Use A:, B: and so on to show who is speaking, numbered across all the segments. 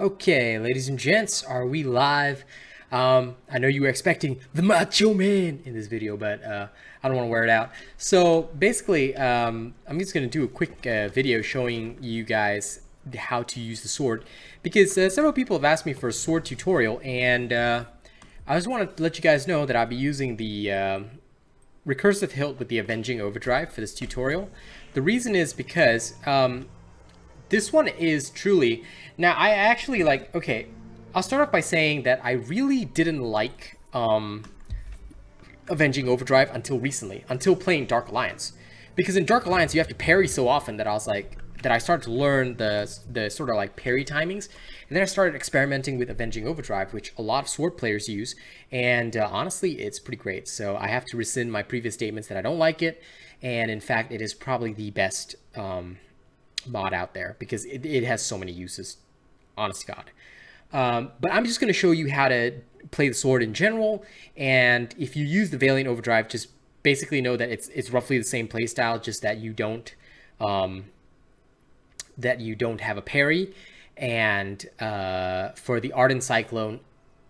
A: Okay, ladies and gents, are we live? I know you were expecting the Macho Man in this video, but I don't want to wear it out. So basically, I'm just going to do a quick video showing you guys how to use the sword, because several people have asked me for a sword tutorial, and I just want to let you guys know that I'll be using the recursive hilt with the Avenging Overdrive for this tutorial. The reason is because this one is truly... Now, I actually like... Okay, I'll start off by saying that I really didn't like Avenging Overdrive until recently, until playing Dark Alliance. Because in Dark Alliance, you have to parry so often that I was like... that I started to learn the sort of like parry timings. And then I started experimenting with Avenging Overdrive, which a lot of sword players use. And honestly, it's pretty great. So I have to rescind my previous statements that I don't like it. And in fact, it is probably the best mod out there because it has so many uses, honest to God. But I'm just going to show you how to play the sword in general. And if you use the Valiant Overdrive, just basically know that it's roughly the same playstyle, just that you don't have a parry. And for the Ardent Cyclone,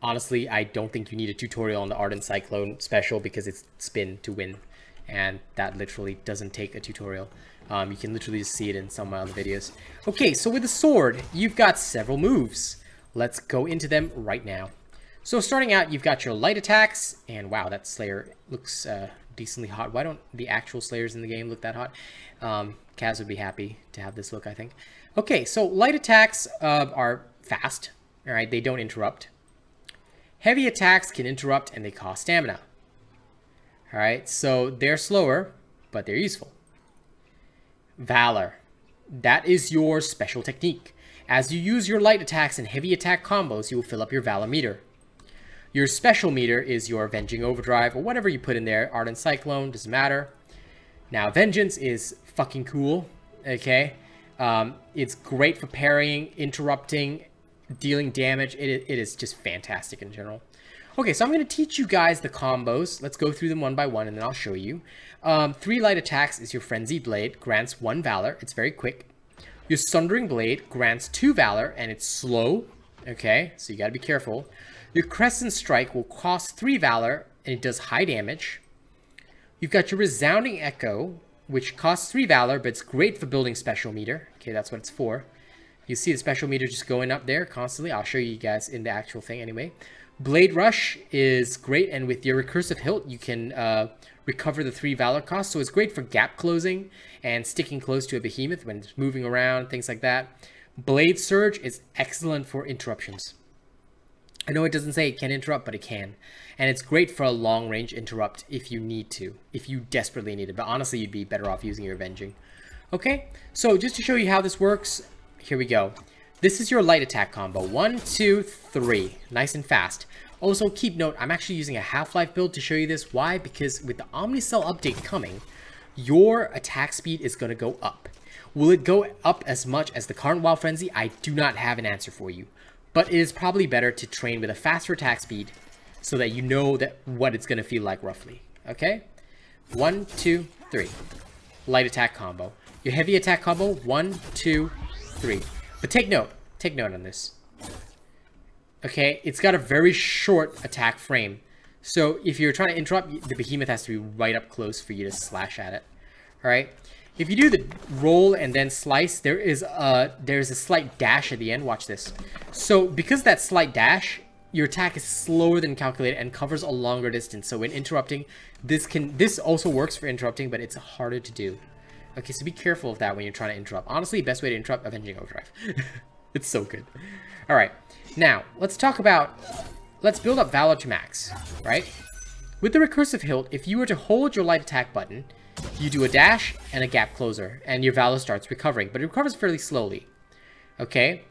A: honestly, I don't think you need a tutorial on the Ardent Cyclone special because it's spin to win, and that literally doesn't take a tutorial. You can literally just see it in some of my other videos. Okay, so with the sword, you've got several moves. Let's go into them right now. So starting out, you've got your light attacks, and wow, that Slayer looks decently hot. Why don't the actual Slayers in the game look that hot? Kaz would be happy to have this look, I think. Okay, so light attacks are fast, all right? They don't interrupt. Heavy attacks can interrupt, and they cost stamina. All right, so they're slower, but they're useful. Valor. That is your special technique. As you use your light attacks and heavy attack combos, you will fill up your Valor meter. Your special meter is your Avenging Overdrive, or whatever you put in there. Ardent Cyclone, doesn't matter. Now, Vengeance is fucking cool, okay? It's great for parrying, interrupting, dealing damage. It is just fantastic in general. Okay, so I'm going to teach you guys the combos. Let's go through them one by one, and then I'll show you. 3 light attacks is your Frenzied Blade, grants 1 Valor. It's very quick. Your Sundering Blade grants 2 Valor, and it's slow. Okay, so you got to be careful. Your Crescent Strike will cost 3 Valor, and it does high damage. You've got your Resounding Echo, which costs 3 Valor, but it's great for building special meter. Okay, that's what it's for. You see the special meter just going up there constantly. I'll show you guys in the actual thing anyway. Blade Rush is great, and with your recursive hilt, you can recover the 3 Valor cost. So it's great for gap closing and sticking close to a behemoth when it's moving around, things like that. Blade Surge is excellent for interruptions. I know it doesn't say it can interrupt, but it can. And it's great for a long-range interrupt if you need to, if you desperately need it. But honestly, you'd be better off using your Avenging. Okay, so just to show you how this works, here we go. This is your light attack combo. 1, 2, 3. Nice and fast. Also, keep note, I'm actually using a Half-Life build to show you this. Why? Because with the Omnicell update coming, your attack speed is going to go up. Will it go up as much as the current Wild Frenzy? I do not have an answer for you. But it is probably better to train with a faster attack speed so that you know that what it's going to feel like roughly. Okay? 1, 2, 3. Light attack combo. Your heavy attack combo, 1, 2, 3. But take note on this. Okay, it's got a very short attack frame. So if you're trying to interrupt, the behemoth has to be right up close for you to slash at it. Alright? If you do the roll and then slice, there's a slight dash at the end. Watch this. So because that slight dash, your attack is slower than calculated and covers a longer distance. So when interrupting, this also works for interrupting, but it's harder to do. Okay, so be careful of that when you're trying to interrupt. Honestly, best way to interrupt, Avenging Overdrive. It's so good. Alright, now, let's build up Valor to max, right? With the recursive hilt, if you were to hold your light attack button, you do a dash and a gap closer, and your Valor starts recovering, but it recovers fairly slowly. Okay?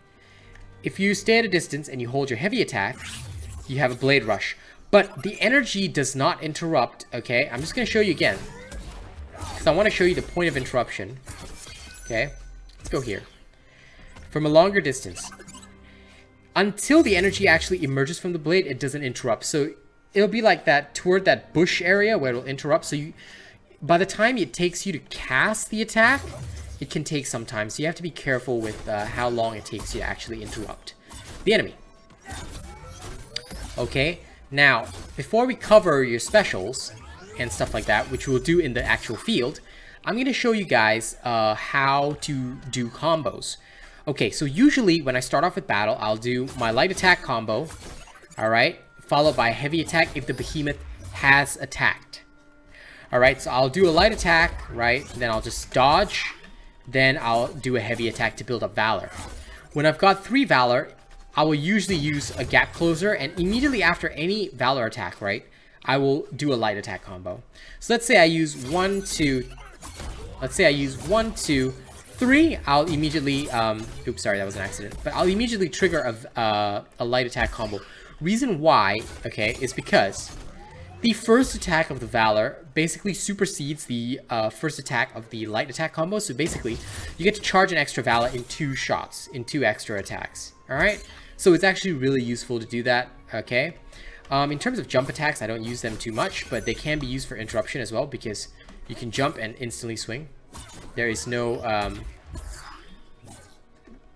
A: If you stay at a distance and you hold your heavy attack, you have a Blade Rush. But the energy does not interrupt, okay? I'm just going to show you again, because I want to show you the point of interruption. Okay? Let's go here. From a longer distance. Until the energy actually emerges from the blade, it doesn't interrupt. So it'll be like that toward that bush area where it'll interrupt. So by the time it takes you to cast the attack, it can take some time. So you have to be careful with how long it takes you to actually interrupt. the enemy. Okay, now, before we cover your specials and stuff like that, which we'll do in the actual field, I'm going to show you guys how to do combos. Okay, so usually when I start off with battle, I'll do my light attack combo, alright, followed by a heavy attack if the behemoth has attacked. Alright, so I'll do a light attack, right, then I'll just dodge, then I'll do a heavy attack to build up Valor. When I've got 3 Valor, I will usually use a gap closer, and immediately after any Valor attack, right, I will do a light attack combo. So let's say I use 1, 2, 3, I'll immediately, oops, sorry, that was an accident, but I'll immediately trigger a light attack combo. Reason why, okay, is because the first attack of the Valor basically supersedes the first attack of the light attack combo. So basically, you get to charge an extra Valor in 2 shots, in 2 extra attacks. Alright? So it's actually really useful to do that, okay? In terms of jump attacks, I don't use them too much, but they can be used for interruption as well, because you can jump and instantly swing. There is no,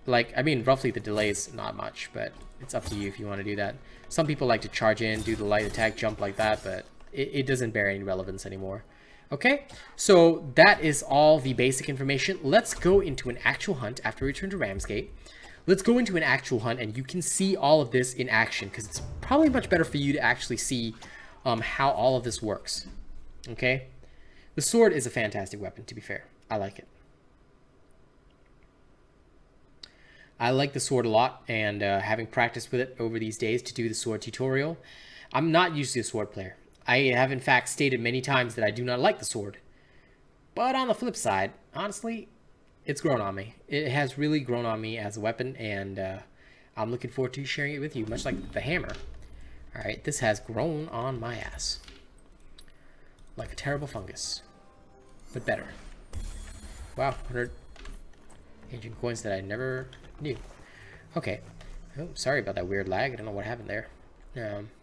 A: like, I mean, roughly the delay is not much, but it's up to you if you want to do that. Some people like to charge in, do the light attack, jump like that, but it doesn't bear any relevance anymore. Okay, so that is all the basic information. Let's go into an actual hunt after we return to Ramsgate. Let's go into an actual hunt, and you can see all of this in action, because it's probably much better for you to actually see how all of this works. Okay, the sword is a fantastic weapon, to be fair. I like it. I like the sword a lot, and having practiced with it over these days to do the sword tutorial, I'm not usually a sword player. I have in fact stated many times that I do not like the sword. But on the flip side, honestly, it's grown on me. It has really grown on me as a weapon, and I'm looking forward to sharing it with you, much like the hammer. Alright, this has grown on my ass. Like a terrible fungus. But better. Wow, 100 ancient coins that I never knew. Okay. Oh, sorry about that weird lag. I don't know what happened there.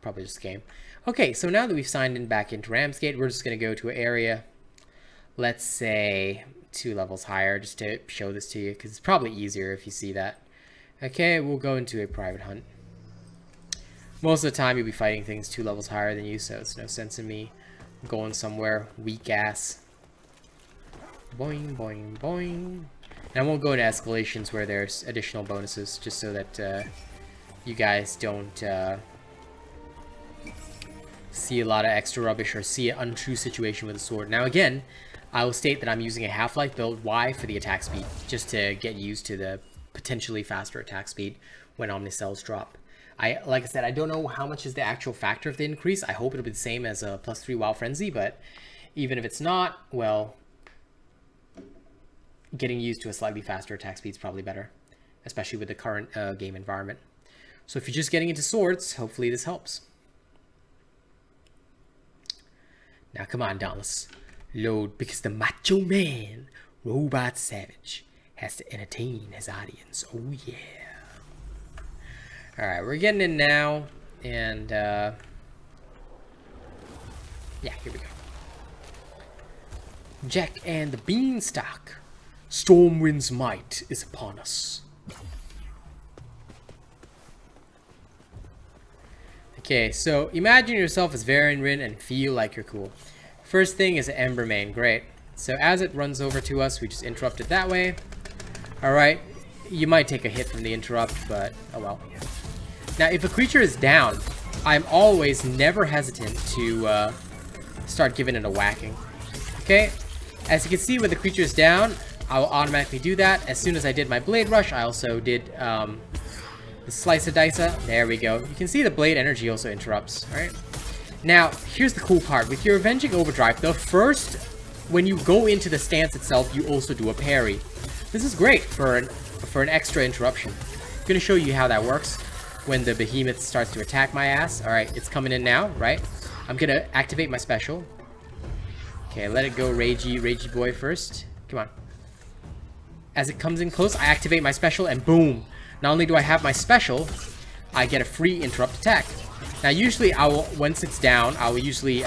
A: Probably just the game. Okay, so now that we've signed in back into Ramsgate, we're just going to go to an area, let's say 2 levels higher, just to show this to you, because it's probably easier if you see that. Okay, we'll go into a private hunt. Most of the time you'll be fighting things 2 levels higher than you, so it's no sense in me going somewhere weak ass. Boing, boing, boing. And I won't go into escalations where there's additional bonuses, just so that you guys don't see a lot of extra rubbish or see an untrue situation with a sword. Now again, I will state that I'm using a Half-Life build. Why? For the attack speed, just to get used to the potentially faster attack speed when Omnicells drop. Like I said, I don't know how much is the actual factor of the increase. I hope it'll be the same as a +3 WoW Frenzy, but even if it's not, well, getting used to a slightly faster attack speed is probably better, especially with the current game environment. So if you're just getting into swords, hopefully this helps. Now come on, Dauntless. Load, because the macho man, Robot Savage, has to entertain his audience. Oh yeah. Alright, we're getting in now, and yeah, here we go. Jack and the Beanstalk. Stormwind's might is upon us. Okay, so imagine yourself as Varenrin and feel like you're cool. First thing is an Embermane, great. So as it runs over to us, we just interrupt it that way. Alright, you might take a hit from the interrupt, but oh well. Now, if a creature is down, I'm always never hesitant to start giving it a whacking. Okay, as you can see when the creature is down, I will automatically do that. As soon as I did my Blade Rush, I also did the Slice of Dicer. There we go. You can see the Blade Energy also interrupts, right? Now, here's the cool part. With your Avenging Overdrive, the first, when you go into the stance itself, you also do a parry. This is great for an extra interruption. I'm going to show you how that works when the behemoth starts to attack my ass. Alright, it's coming in now, right? I'm going to activate my special. Okay, let it go, Ragey boy first. Come on. As it comes in close, I activate my special, and boom! Not only do I have my special, I get a free interrupt attack. Now, usually, once it's down, I will usually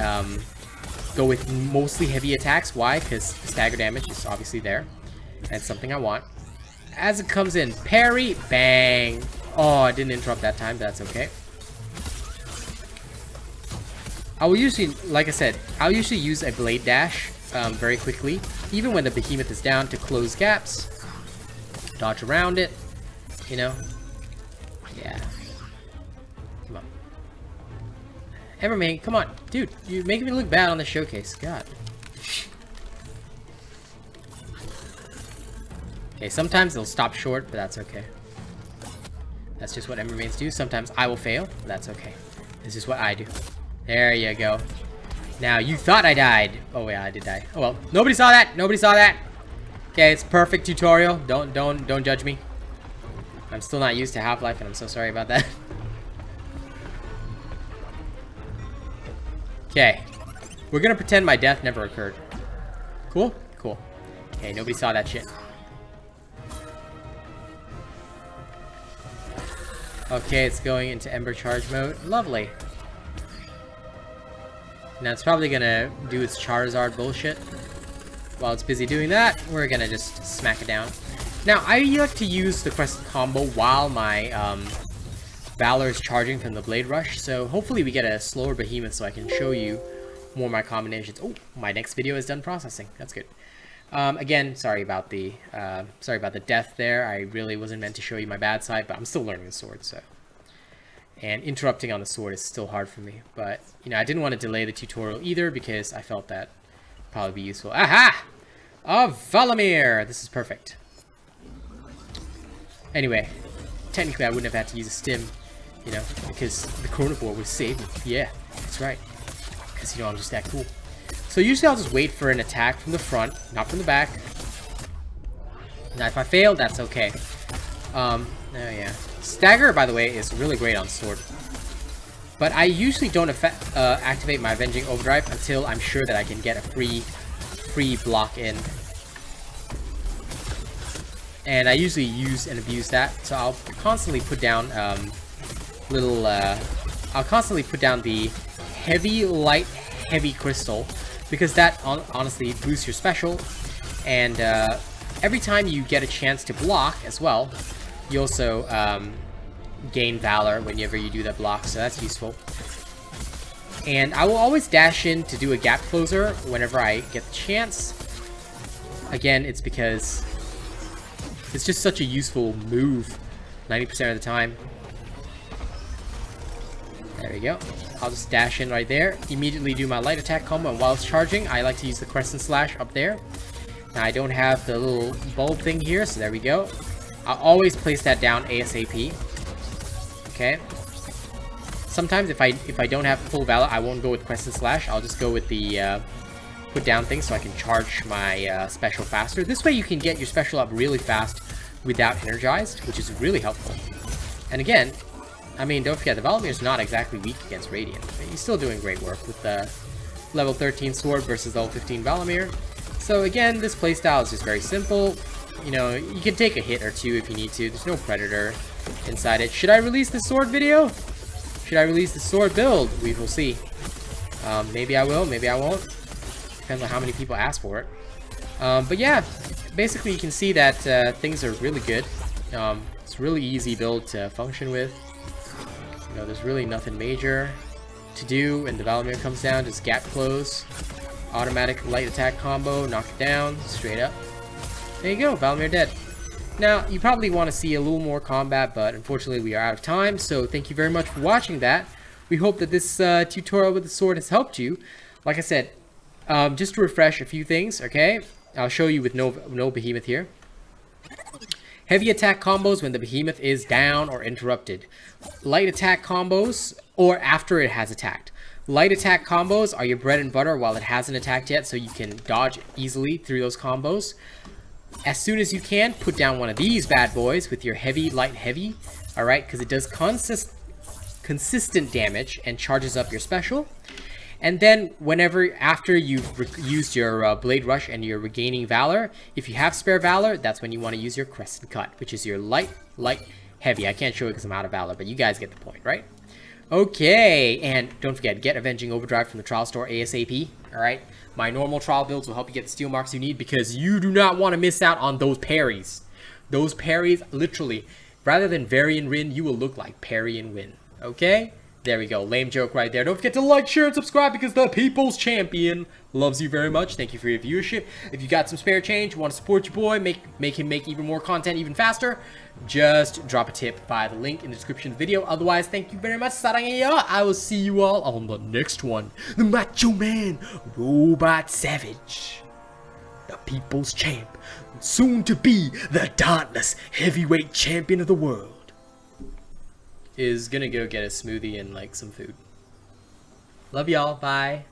A: go with mostly heavy attacks. Why? Because the stagger damage is obviously there. That's something I want. As it comes in, parry, bang! Oh, I didn't interrupt that time. That's okay. I will usually, like I said, I'll usually use a blade dash very quickly, even when the behemoth is down, to close gaps, dodge around it, you know. Yeah. Come on. Everman, come on. Dude, you're making me look bad on the showcase. God. Okay, sometimes they'll stop short, but that's okay. That's just what Embermains do. Sometimes I will fail, but that's okay. This is what I do. There you go. Now, you thought I died. Oh, yeah, I did die. Oh, well. Nobody saw that. Nobody saw that. Okay, it's perfect tutorial. Don't judge me. I'm still not used to Half-Life, and I'm so sorry about that. Okay. We're gonna pretend my death never occurred. Cool? Cool. Okay, nobody saw that shit. Okay, it's going into Ember Charge mode. Lovely. Now it's probably gonna do its Charizard bullshit. While it's busy doing that, we're gonna just smack it down. Now, I like to use the Crescent combo while my Valor is charging from the Blade Rush, so hopefully we get a slower behemoth so I can show you more of my combinations. Oh, my next video is done processing. That's good. Again, sorry about the death there. I really wasn't meant to show you my bad side, but I'm still learning the sword, so. And interrupting on the sword is still hard for me. But, you know, I didn't want to delay the tutorial either because I felt that would probably be useful. Aha! Valamir! This is perfect. Anyway, technically I wouldn't have had to use a stim, you know, because the Chronivore would save me. Yeah, that's right. Because, you know, I'm just that cool. So usually I'll just wait for an attack from the front, not from the back. Now if I fail, that's okay. Oh yeah. Stagger, by the way, is really great on sword. But I usually don't activate my Avenging Overdrive until I'm sure that I can get a free block in. And I usually use and abuse that, so I'll constantly put down I'll constantly put down the heavy, light, heavy crystal, because that honestly boosts your special, and every time you get a chance to block as well, you also gain Valor whenever you do that block, so that's useful. And I will always dash in to do a gap closer whenever I get the chance. Again, it's because it's just such a useful move 90% of the time. There we go. I'll just dash in right there, immediately do my light attack combo, and while it's charging, I like to use the Crescent Slash up there. Now, I don't have the little bulb thing here, so there we go. I'll always place that down ASAP. Okay. Sometimes if I don't have full Valor, I won't go with Crescent Slash. I'll just go with the put down thing so I can charge my special faster. This way you can get your special up really fast without Energized, which is really helpful. And again, I mean, don't forget, the Valamir is not exactly weak against Radiant. He's still doing great work with the level 13 sword versus level 15 Valamir. So again, this playstyle is just very simple. You know, you can take a hit or two if you need to. There's no Predator inside it. Should I release the sword video? Should I release the sword build? We will see. Maybe I will, maybe I won't. Depends on how many people ask for it. But yeah, basically you can see that things are really good. It's a really easy build to function with. You know, there's really nothing major to do when the Valamir comes down. Just gap close, automatic light attack combo, knock it down, straight up. There you go, Valamir dead. Now, you probably want to see a little more combat, but unfortunately we are out of time, so thank you very much for watching that. We hope that this tutorial with the sword has helped you. Like I said, just to refresh a few things, okay? I'll show you with no behemoth here. Heavy attack combos when the behemoth is down or interrupted. Light attack combos, or after it has attacked. Light attack combos are your bread and butter while it hasn't attacked yet, so you can dodge easily through those combos. As soon as you can, put down one of these bad boys with your heavy, light, heavy. Alright, because it does consistent damage and charges up your special. And then, after you've used your Blade Rush and you're regaining Valor, if you have spare Valor, that's when you want to use your Crescent Cut, which is your light, heavy. I can't show it because I'm out of Valor, but you guys get the point, right? Okay, and don't forget, get Avenging Overdrive from the trial store ASAP, alright? My normal trial builds will help you get the steel marks you need because you do not want to miss out on those parries. Those parries, literally, Rather than Vary and Rin, you will look like Parry and Win. Okay? There we go. Lame joke right there. Don't forget to like, share, and subscribe because the people's champion loves you very much. Thank you for your viewership. If you got some spare change, want to support your boy, make him make even more content even faster, just drop a tip via the link in the description of the video. Otherwise, thank you very much. 사랑해요. I will see you all on the next one. The Macho Man, Robot Savage, the people's champ, soon to be the Dauntless heavyweight champion of the world, is gonna go get a smoothie and like some food. Love y'all. Bye.